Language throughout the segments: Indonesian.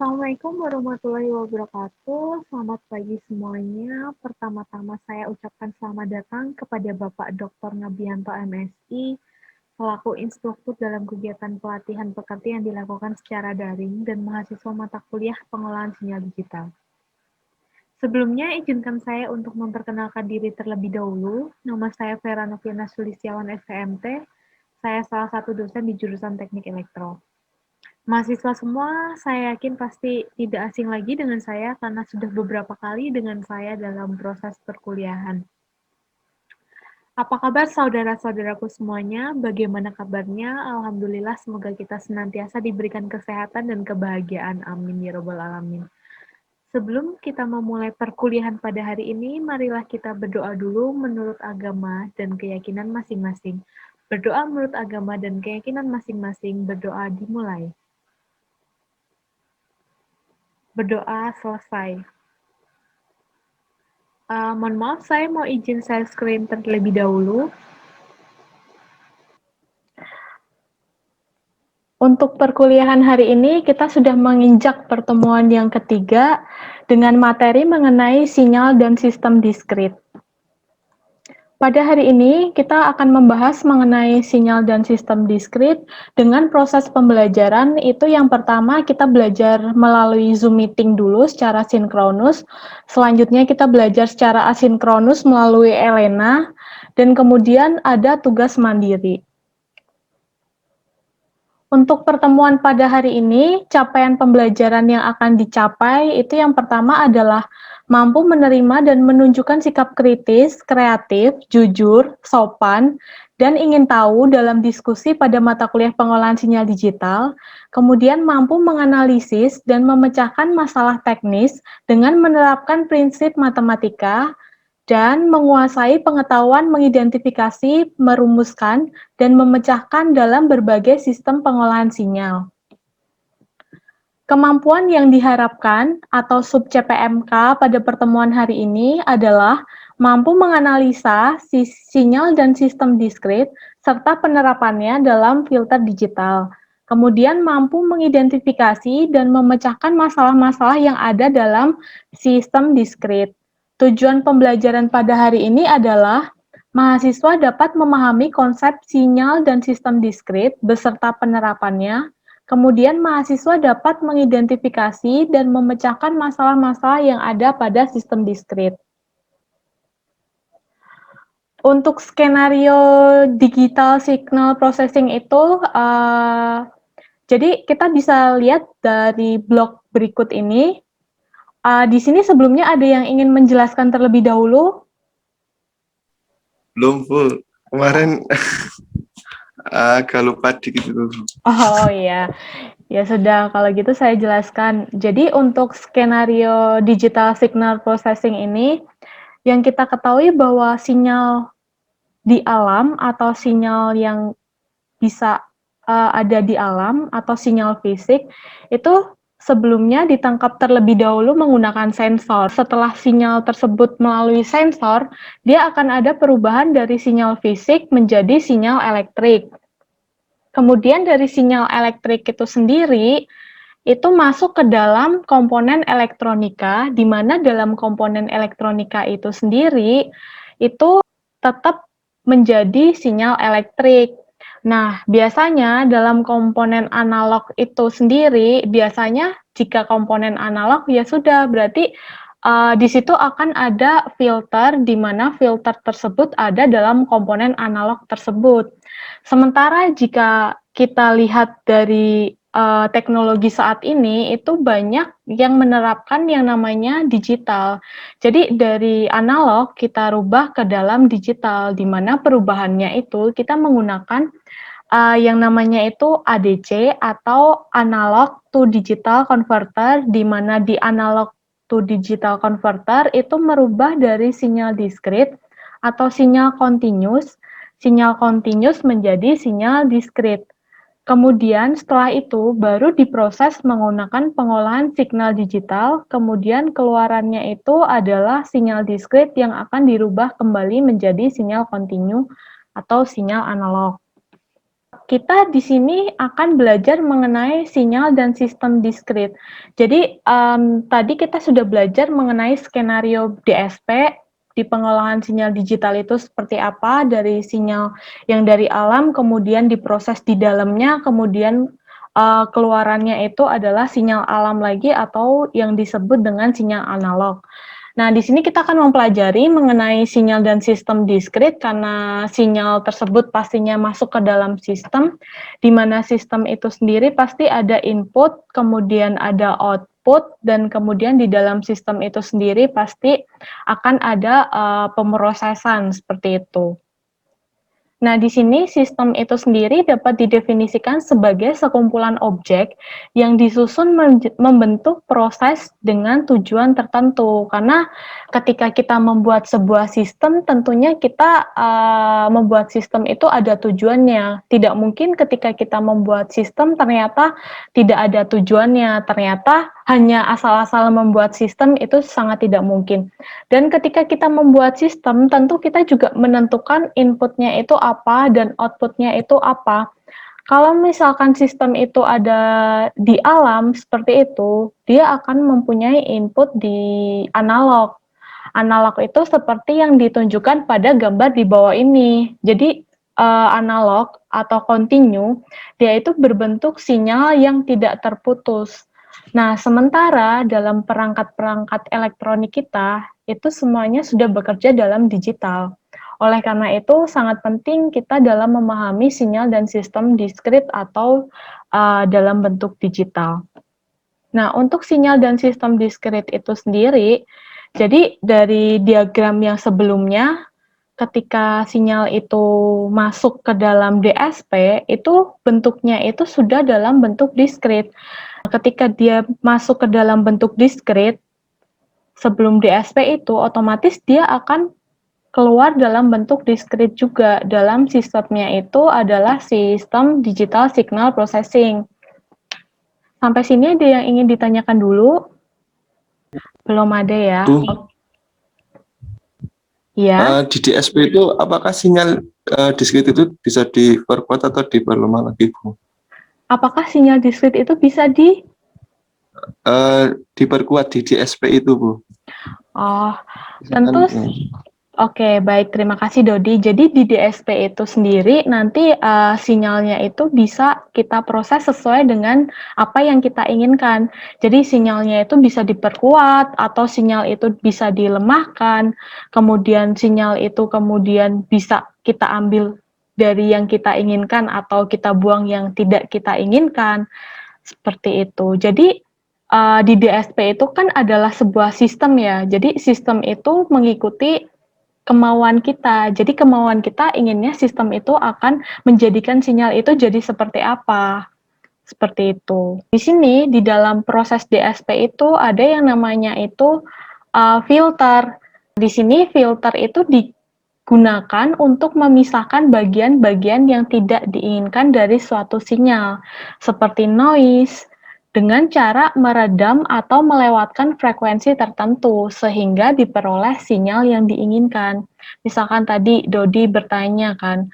Assalamualaikum warahmatullahi wabarakatuh. Selamat pagi semuanya. Pertama-tama saya ucapkan selamat datang kepada Bapak Dr. Nabianto MSI selaku instruktur dalam kegiatan pelatihan pekerti yang dilakukan secara daring dan mahasiswa mata kuliah pengolahan sinyal digital. Sebelumnya, izinkan saya untuk memperkenalkan diri terlebih dahulu. Nama saya Vera Noviana Sulistiawan STMT. Saya salah satu dosen di jurusan Teknik Elektro. Mahasiswa semua, saya yakin pasti tidak asing lagi dengan saya karena sudah beberapa kali dengan saya dalam proses perkuliahan. Apa kabar saudara-saudaraku semuanya? Bagaimana kabarnya? Alhamdulillah, semoga kita senantiasa diberikan kesehatan dan kebahagiaan. Amin ya robbal alamin. Sebelum kita memulai perkuliahan pada hari ini, marilah kita berdoa dulu menurut agama dan keyakinan masing-masing. Berdoa menurut agama dan keyakinan masing-masing, berdoa dimulai. Berdoa selesai. Mohon maaf, saya mau izin share screen terlebih dahulu. Untuk perkuliahan hari ini, kita sudah menginjak pertemuan yang ketiga dengan materi mengenai sinyal dan sistem diskrit. Pada hari ini, kita akan membahas mengenai sinyal dan sistem diskrit dengan proses pembelajaran. Itu yang pertama, kita belajar melalui Zoom meeting dulu secara sinkronus. Selanjutnya, kita belajar secara asinkronus melalui Elena. Dan kemudian ada tugas mandiri. Untuk pertemuan pada hari ini, capaian pembelajaran yang akan dicapai itu yang pertama adalah mampu menerima dan menunjukkan sikap kritis, kreatif, jujur, sopan, dan ingin tahu dalam diskusi pada mata kuliah pengolahan sinyal digital, kemudian mampu menganalisis dan memecahkan masalah teknis dengan menerapkan prinsip matematika, dan menguasai pengetahuan mengidentifikasi, merumuskan, dan memecahkan dalam berbagai sistem pengolahan sinyal. Kemampuan yang diharapkan atau sub CPMK pada pertemuan hari ini adalah mampu menganalisa sinyal dan sistem diskrit serta penerapannya dalam filter digital. Kemudian mampu mengidentifikasi dan memecahkan masalah-masalah yang ada dalam sistem diskrit. Tujuan pembelajaran pada hari ini adalah mahasiswa dapat memahami konsep sinyal dan sistem diskrit beserta penerapannya. Kemudian mahasiswa dapat mengidentifikasi dan memecahkan masalah-masalah yang ada pada sistem diskrit. Untuk skenario digital signal processing itu, jadi kita bisa lihat dari blok berikut ini. Di sini sebelumnya ada yang ingin menjelaskan terlebih dahulu? Belum full. Kemarin agak lupa dikit itu. Oh iya, ya sudah kalau gitu saya jelaskan. Jadi untuk skenario digital signal processing ini, yang kita ketahui bahwa sinyal di alam atau sinyal yang bisa ada di alam atau sinyal fisik itu sebelumnya ditangkap terlebih dahulu menggunakan sensor. Setelah sinyal tersebut melalui sensor, dia akan ada perubahan dari sinyal fisik menjadi sinyal elektrik. Kemudian dari sinyal elektrik itu sendiri, itu masuk ke dalam komponen elektronika, di mana dalam komponen elektronika itu sendiri, itu tetap menjadi sinyal elektrik. Nah, biasanya dalam komponen analog itu sendiri, biasanya jika komponen analog ya sudah, berarti di situ akan ada filter, di mana filter tersebut ada dalam komponen analog tersebut. Sementara jika kita lihat dari teknologi saat ini itu banyak yang menerapkan yang namanya digital. Jadi dari analog kita rubah ke dalam digital, di mana perubahannya itu kita menggunakan yang namanya itu ADC atau analog to digital converter, di mana di analog to digital converter itu merubah dari sinyal diskrit atau sinyal continuous menjadi sinyal diskrit. Kemudian setelah itu baru diproses menggunakan pengolahan signal digital, kemudian keluarannya itu adalah sinyal diskrit yang akan dirubah kembali menjadi sinyal kontinu atau sinyal analog. kita di sini akan belajar mengenai sinyal dan sistem diskrit. Jadi, tadi kita sudah belajar mengenai skenario DSP, di pengolahan sinyal digital itu seperti apa, dari sinyal yang dari alam, kemudian diproses di dalamnya, kemudian, keluarannya itu adalah sinyal alam lagi atau yang disebut dengan sinyal analog. Nah, di sini kita akan mempelajari mengenai sinyal dan sistem diskrit karena sinyal tersebut pastinya masuk ke dalam sistem, di mana sistem itu sendiri pasti ada input, kemudian ada output, dan kemudian di dalam sistem itu sendiri pasti akan ada pemrosesan seperti itu. Nah, di sini sistem itu sendiri dapat didefinisikan sebagai sekumpulan objek yang disusun membentuk proses dengan tujuan tertentu. Karena ketika kita membuat sebuah sistem, tentunya kita membuat sistem itu ada tujuannya. Tidak mungkin ketika kita membuat sistem ternyata tidak ada tujuannya, ternyata hanya asal-asal membuat sistem itu sangat tidak mungkin. Dan ketika kita membuat sistem, tentu kita juga menentukan inputnya itu apa dan outputnya itu apa. Kalau misalkan sistem itu ada di alam seperti itu, dia akan mempunyai input di analog. Analog itu seperti yang ditunjukkan pada gambar di bawah ini. Jadi analog atau continue, dia itu berbentuk sinyal yang tidak terputus. Nah, sementara dalam perangkat-perangkat elektronik kita, itu semuanya sudah bekerja dalam digital. Oleh karena itu, sangat penting kita dalam memahami sinyal dan sistem diskrit atau dalam bentuk digital. Nah, untuk sinyal dan sistem diskrit itu sendiri, jadi dari diagram yang sebelumnya, ketika sinyal itu masuk ke dalam DSP, itu bentuknya itu sudah dalam bentuk diskrit. Ketika dia masuk ke dalam bentuk diskrit, sebelum DSP itu otomatis dia akan keluar dalam bentuk diskrit juga. Dalam sistemnya itu adalah sistem digital signal processing. Sampai sini ada yang ingin ditanyakan dulu? Belum ada ya? Bu, Ya. di DSP itu apakah sinyal diskrit itu bisa diperkuat atau diperlemah lagi, Bu? Apakah sinyal diskrit itu bisa Diperkuat di DSP itu, Bu. Oh, Misalkan, tentu. Oke, baik. Terima kasih, Dodi. Jadi di DSP itu sendiri nanti sinyalnya itu bisa kita proses sesuai dengan apa yang kita inginkan. Jadi sinyalnya itu bisa diperkuat atau sinyal itu bisa dilemahkan. Kemudian sinyal itu kemudian bisa kita ambil dari yang kita inginkan atau kita buang yang tidak kita inginkan. Seperti itu. Jadi di DSP itu kan adalah sebuah sistem ya. Jadi sistem itu mengikuti kemauan kita. Jadi kemauan kita inginnya sistem itu akan menjadikan sinyal itu jadi seperti apa. Seperti itu. Di sini di dalam proses DSP itu ada yang namanya itu filter. Di sini filter itu digunakan untuk memisahkan bagian-bagian yang tidak diinginkan dari suatu sinyal, seperti noise, dengan cara meredam atau melewatkan frekuensi tertentu sehingga diperoleh sinyal yang diinginkan. Misalkan tadi Dodi bertanya kan,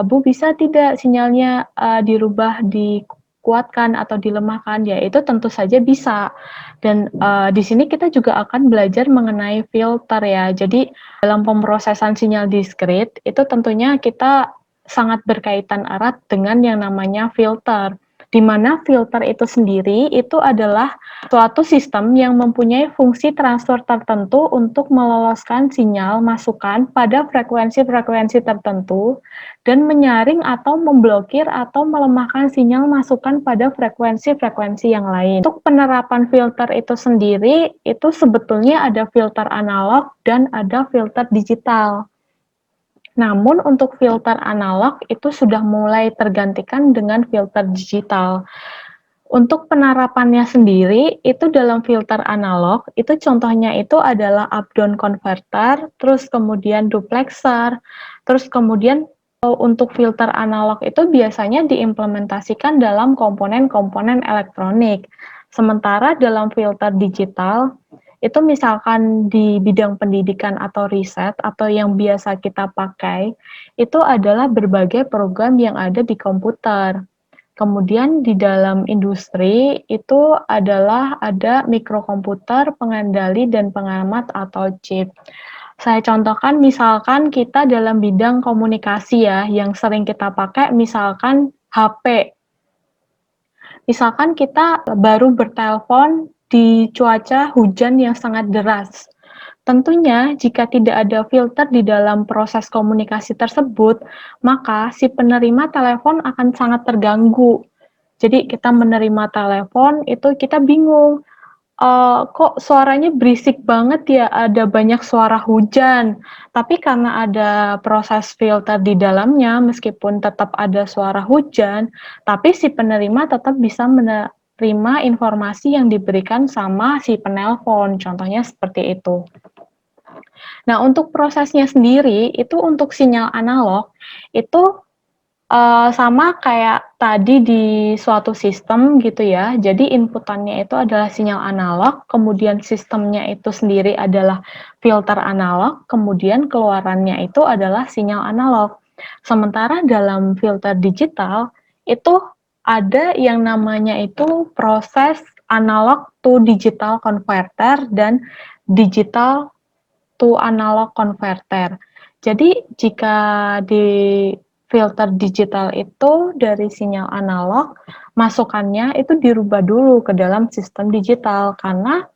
Bu bisa tidak sinyalnya dirubah, dikuatkan atau dilemahkan? Ya itu tentu saja bisa. Dan di sini kita juga akan belajar mengenai filter ya. Jadi dalam pemrosesan sinyal diskrit itu tentunya kita sangat berkaitan erat dengan yang namanya filter, di mana filter itu sendiri itu adalah suatu sistem yang mempunyai fungsi transfer tertentu untuk meloloskan sinyal masukan pada frekuensi-frekuensi tertentu dan menyaring atau memblokir atau melemahkan sinyal masukan pada frekuensi-frekuensi yang lain. Untuk penerapan filter itu sendiri, itu sebetulnya ada filter analog dan ada filter digital. Namun untuk filter analog itu sudah mulai tergantikan dengan filter digital. Untuk penerapannya sendiri, itu dalam filter analog, itu contohnya itu adalah up-down converter, terus kemudian duplexer, terus kemudian untuk filter analog itu biasanya diimplementasikan dalam komponen-komponen elektronik. Sementara dalam filter digital, itu misalkan di bidang pendidikan atau riset atau yang biasa kita pakai, itu adalah berbagai program yang ada di komputer. Kemudian di dalam industri itu adalah ada mikrokomputer, pengendali, dan pengamat atau chip. Saya contohkan misalkan kita dalam bidang komunikasi ya, yang sering kita pakai misalkan HP. Misalkan kita baru bertelepon di cuaca hujan yang sangat deras. Tentunya jika tidak ada filter di dalam proses komunikasi tersebut, maka si penerima telepon akan sangat terganggu. Jadi kita menerima telepon itu kita bingung, kok suaranya berisik banget ya, ada banyak suara hujan. Tapi karena ada proses filter di dalamnya, meskipun tetap ada suara hujan, tapi si penerima tetap bisa menerima informasi yang diberikan sama si penelpon, contohnya seperti itu. Nah, untuk prosesnya sendiri, itu untuk sinyal analog, itu sama kayak tadi di suatu sistem gitu ya. Jadi inputannya itu adalah sinyal analog, kemudian sistemnya itu sendiri adalah filter analog, kemudian keluarannya itu adalah sinyal analog. Sementara dalam filter digital itu ada yang namanya itu proses analog to digital converter dan digital to analog converter. Jadi jika di filter digital itu dari sinyal analog, masukannya itu dirubah dulu ke dalam sistem digital karena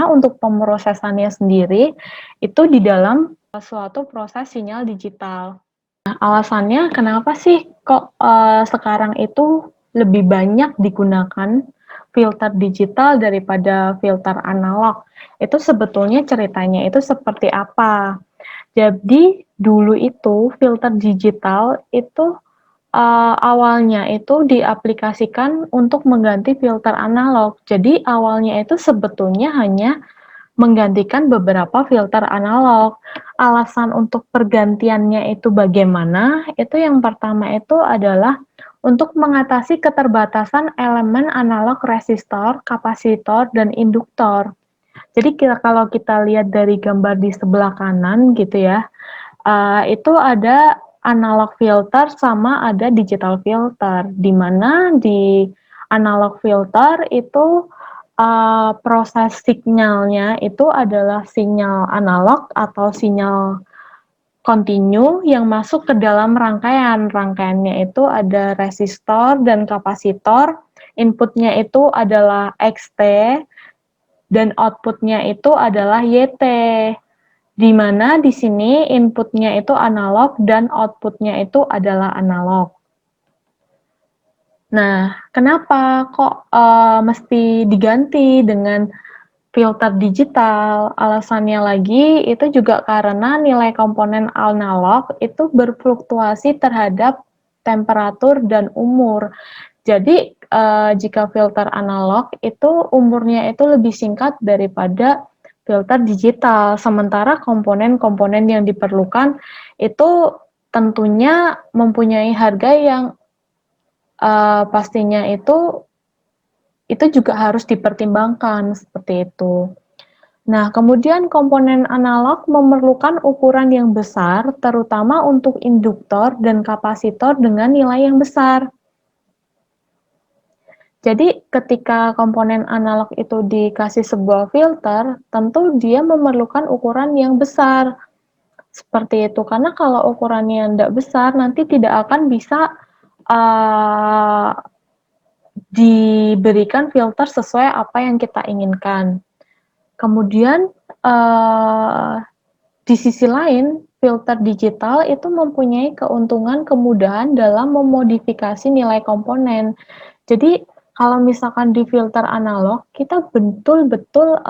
untuk pemrosesannya sendiri itu di dalam suatu proses sinyal digital. Nah, alasannya kenapa sih kok sekarang itu lebih banyak digunakan filter digital daripada filter analog? Itu sebetulnya ceritanya itu seperti apa? Jadi dulu itu filter digital itu awalnya itu diaplikasikan untuk mengganti filter analog. Jadi awalnya itu sebetulnya hanya menggantikan beberapa filter analog. Alasan untuk pergantiannya itu bagaimana? Itu yang pertama itu adalah untuk mengatasi keterbatasan elemen analog resistor, kapasitor, dan induktor. Jadi kalau kita lihat dari gambar di sebelah kanan gitu ya, itu ada analog filter sama ada digital filter, di mana di analog filter itu proses sinyalnya itu adalah sinyal analog atau sinyal kontinu yang masuk ke dalam rangkaian. Rangkaiannya itu ada resistor dan kapasitor, inputnya itu adalah XT, dan outputnya itu adalah YT, di mana di sini inputnya itu analog dan outputnya itu adalah analog. Nah, kenapa kok mesti diganti dengan filter digital? Alasannya lagi itu juga karena nilai komponen analog itu berfluktuasi terhadap temperatur dan umur. Jadi jika filter analog itu umurnya itu lebih singkat daripada filter digital. Sementara komponen-komponen yang diperlukan itu tentunya mempunyai harga yang pastinya itu juga harus dipertimbangkan seperti itu. Nah, kemudian komponen analog memerlukan ukuran yang besar, terutama untuk induktor dan kapasitor dengan nilai yang besar. Jadi, ketika komponen analog itu dikasih sebuah filter, tentu dia memerlukan ukuran yang besar. Seperti itu, karena kalau ukurannya tidak besar, nanti tidak akan bisa diberikan filter sesuai apa yang kita inginkan. Kemudian di sisi lain, filter digital itu mempunyai keuntungan kemudahan dalam memodifikasi nilai komponen. Jadi kalau misalkan di filter analog, kita betul-betul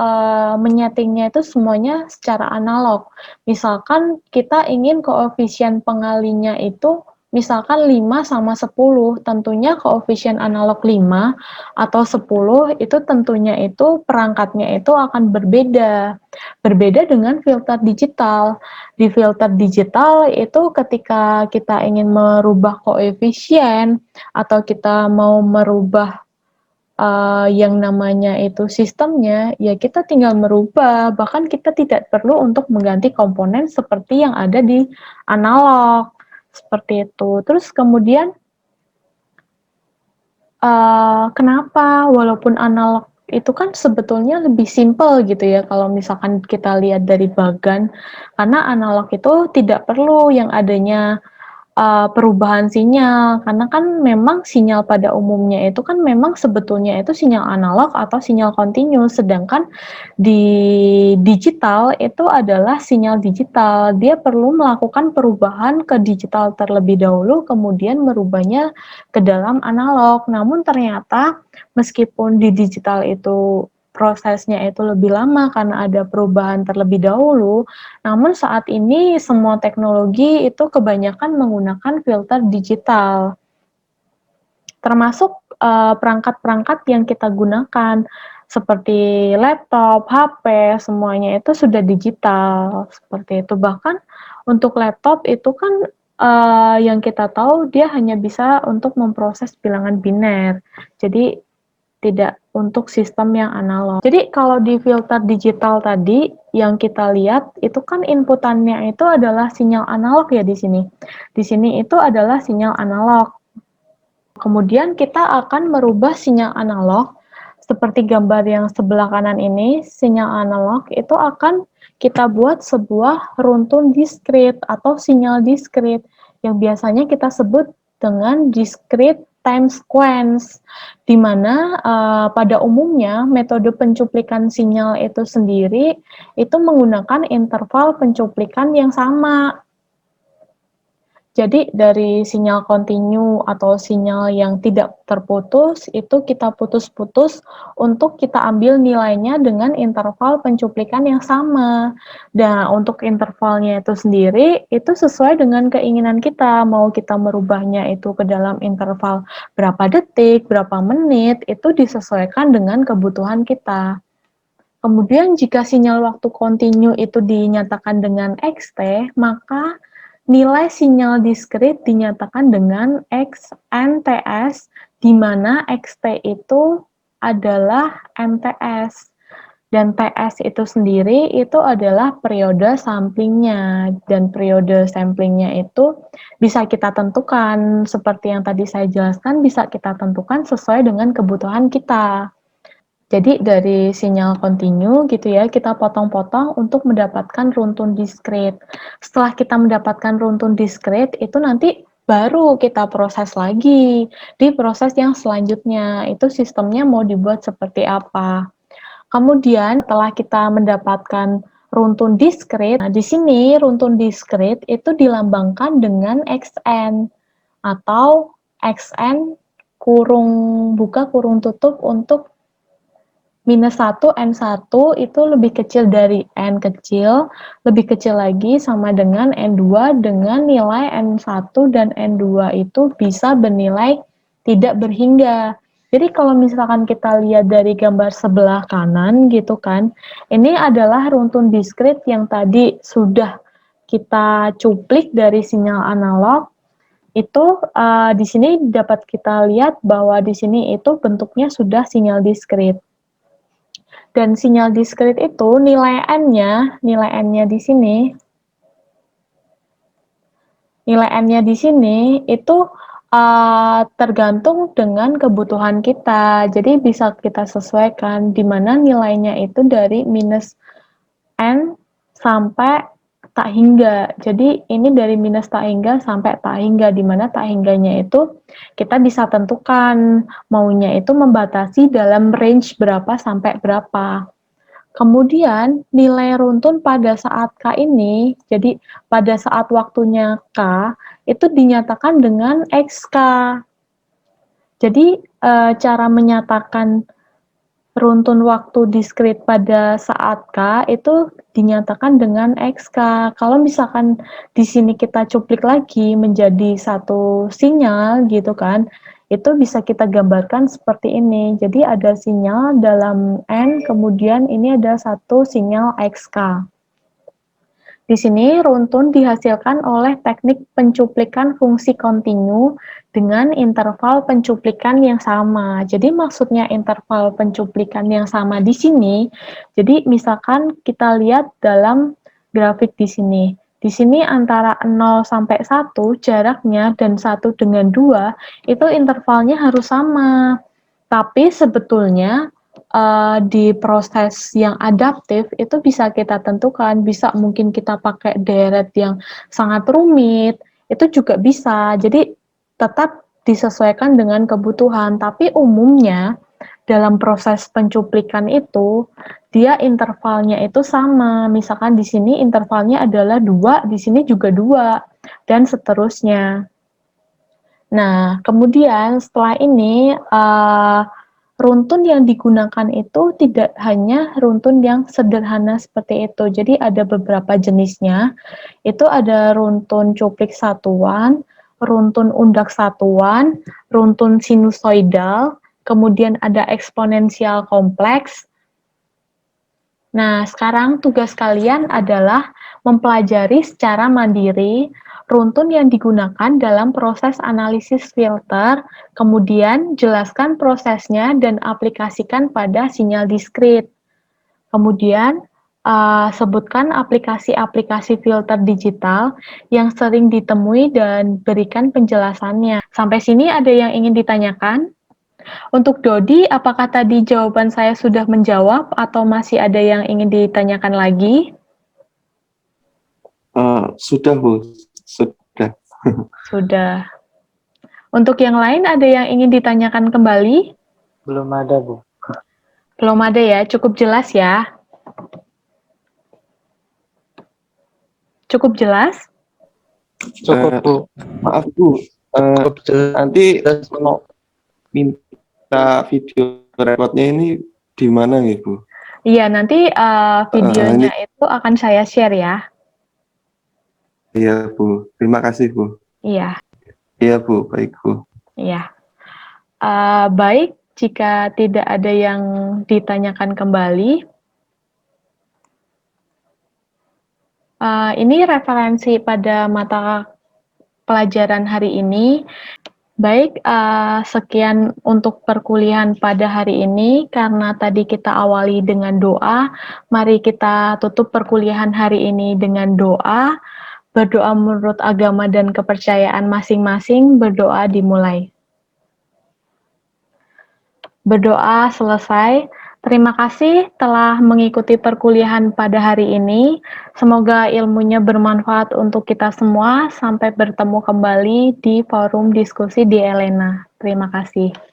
menyetingnya itu semuanya secara analog. Misalkan kita ingin koefisien pengalinya itu misalkan 5 sama 10, tentunya koefisien analog 5 atau 10 itu tentunya itu perangkatnya itu akan berbeda. Berbeda dengan filter digital. Di filter digital itu ketika kita ingin merubah koefisien atau kita mau merubah yang namanya itu sistemnya, ya kita tinggal merubah, bahkan kita tidak perlu untuk mengganti komponen seperti yang ada di analog, seperti itu. Terus kemudian, kenapa walaupun analog itu kan sebetulnya lebih simpel gitu ya, kalau misalkan kita lihat dari bagan, karena analog itu tidak perlu yang adanya perubahan sinyal, karena kan memang sinyal pada umumnya itu kan memang sebetulnya itu sinyal analog atau sinyal kontinu, sedangkan di digital itu adalah sinyal digital. Dia perlu melakukan perubahan ke digital terlebih dahulu, kemudian merubahnya ke dalam analog. Namun ternyata meskipun di digital itu prosesnya itu lebih lama karena ada perubahan terlebih dahulu, namun saat ini semua teknologi itu kebanyakan menggunakan filter digital, termasuk perangkat-perangkat yang kita gunakan seperti laptop, HP, semuanya itu sudah digital seperti itu. Bahkan untuk laptop itu kan yang kita tahu dia hanya bisa untuk memproses bilangan biner. Jadi tidak untuk sistem yang analog. Jadi kalau di filter digital tadi yang kita lihat itu kan inputannya itu adalah sinyal analog ya di sini. Di sini itu adalah sinyal analog. Kemudian kita akan merubah sinyal analog seperti gambar yang sebelah kanan ini, sinyal analog itu akan kita buat sebuah runtun diskrit atau sinyal diskrit yang biasanya kita sebut dengan discrete time sequence, di mana pada umumnya metode pencuplikan sinyal itu sendiri itu menggunakan interval pencuplikan yang sama. Jadi dari sinyal kontinu atau sinyal yang tidak terputus, itu kita putus-putus untuk kita ambil nilainya dengan interval pencuplikan yang sama. Dan untuk intervalnya itu sendiri, itu sesuai dengan keinginan kita. Mau kita merubahnya itu ke dalam interval berapa detik, berapa menit, itu disesuaikan dengan kebutuhan kita. Kemudian jika sinyal waktu kontinu itu dinyatakan dengan xt, maka nilai sinyal diskrit dinyatakan dengan XNTS, di mana XT itu adalah MTS. Dan TS itu sendiri itu adalah periode samplingnya. Dan periode samplingnya itu bisa kita tentukan, seperti yang tadi saya jelaskan, bisa kita tentukan sesuai dengan kebutuhan kita. Jadi dari sinyal kontinu gitu ya, kita potong-potong untuk mendapatkan runtun diskrit. Setelah kita mendapatkan runtun diskrit, itu nanti baru kita proses lagi di proses yang selanjutnya. Itu sistemnya mau dibuat seperti apa. Kemudian setelah kita mendapatkan runtun diskrit, nah di sini runtun diskrit itu dilambangkan dengan XN atau XN kurung buka kurung tutup untuk -1, N1 itu lebih kecil dari N kecil, lebih kecil lagi sama dengan N2 dengan nilai N1 dan N2 itu bisa bernilai tidak berhingga. Jadi kalau misalkan kita lihat dari gambar sebelah kanan gitu kan, ini adalah runtun diskrit yang tadi sudah kita cuplik dari sinyal analog, itu di sini dapat kita lihat bahwa di sini itu bentuknya sudah sinyal diskrit. Dan sinyal diskrit itu nilai N-nya di sini itu tergantung dengan kebutuhan kita. Jadi bisa kita sesuaikan di mana nilainya itu dari minus N sampai tak hingga. Jadi ini dari minus tak hingga sampai tak hingga, di mana tak hingganya itu kita bisa tentukan maunya itu membatasi dalam range berapa sampai berapa. Kemudian nilai runtun pada saat K ini, jadi pada saat waktunya K, itu dinyatakan dengan XK. Jadi cara menyatakan runtun waktu diskrit pada saat K itu dinyatakan dengan XK. Kalau misalkan di sini kita cuplik lagi menjadi satu sinyal gitu kan, itu bisa kita gambarkan seperti ini. Jadi ada sinyal dalam N, kemudian ini ada satu sinyal XK. Di sini runtun dihasilkan oleh teknik pencuplikan fungsi kontinu dengan interval pencuplikan yang sama. Jadi maksudnya interval pencuplikan yang sama di sini, jadi misalkan kita lihat dalam grafik di sini. Di sini antara 0 sampai 1 jaraknya dan 1 dengan 2 itu intervalnya harus sama. Tapi sebetulnya di proses yang adaptif itu bisa kita tentukan, bisa mungkin kita pakai deret yang sangat rumit, itu juga bisa. Jadi tetap disesuaikan dengan kebutuhan, tapi umumnya dalam proses pencuplikan itu dia intervalnya itu sama. Misalkan di sini intervalnya adalah 2, di sini juga 2 dan seterusnya. Nah, kemudian setelah ini runtun yang digunakan itu tidak hanya runtun yang sederhana seperti itu. Jadi ada beberapa jenisnya. Itu ada runtun cuplik satuan, runtun undak satuan, runtun sinusoidal, kemudian ada eksponensial kompleks. Nah, sekarang tugas kalian adalah mempelajari secara mandiri runtun yang digunakan dalam proses analisis filter, kemudian jelaskan prosesnya dan aplikasikan pada sinyal diskrit. Kemudian, sebutkan aplikasi-aplikasi filter digital yang sering ditemui dan berikan penjelasannya. Sampai sini ada yang ingin ditanyakan? Untuk Dodi, apakah tadi jawaban saya sudah menjawab atau masih ada yang ingin ditanyakan lagi? Sudah, Bu. Sudah. Sudah. Untuk yang lain ada yang ingin ditanyakan kembali? Belum ada, Bu. Belum ada ya, cukup jelas ya? Cukup jelas? Cukup, Bu. Maaf, Bu. Cukup jelas. Nanti kalau minta video recordnya ini di mana nih, Bu? Iya, nanti videonya itu akan saya share ya. Iya, Bu. Terima kasih, Bu. Iya. Iya, Bu. Baik, Bu. Iya. Baik, jika tidak ada yang ditanyakan kembali, ini referensi pada mata pelajaran hari ini. Baik, sekian untuk perkuliahan pada hari ini. Karena tadi kita awali dengan doa, mari kita tutup perkuliahan hari ini dengan doa. Berdoa menurut agama dan kepercayaan masing-masing, berdoa dimulai. Berdoa selesai. Terima kasih telah mengikuti perkuliahan pada hari ini. Semoga ilmunya bermanfaat untuk kita semua. Sampai bertemu kembali di forum diskusi di Elena. Terima kasih.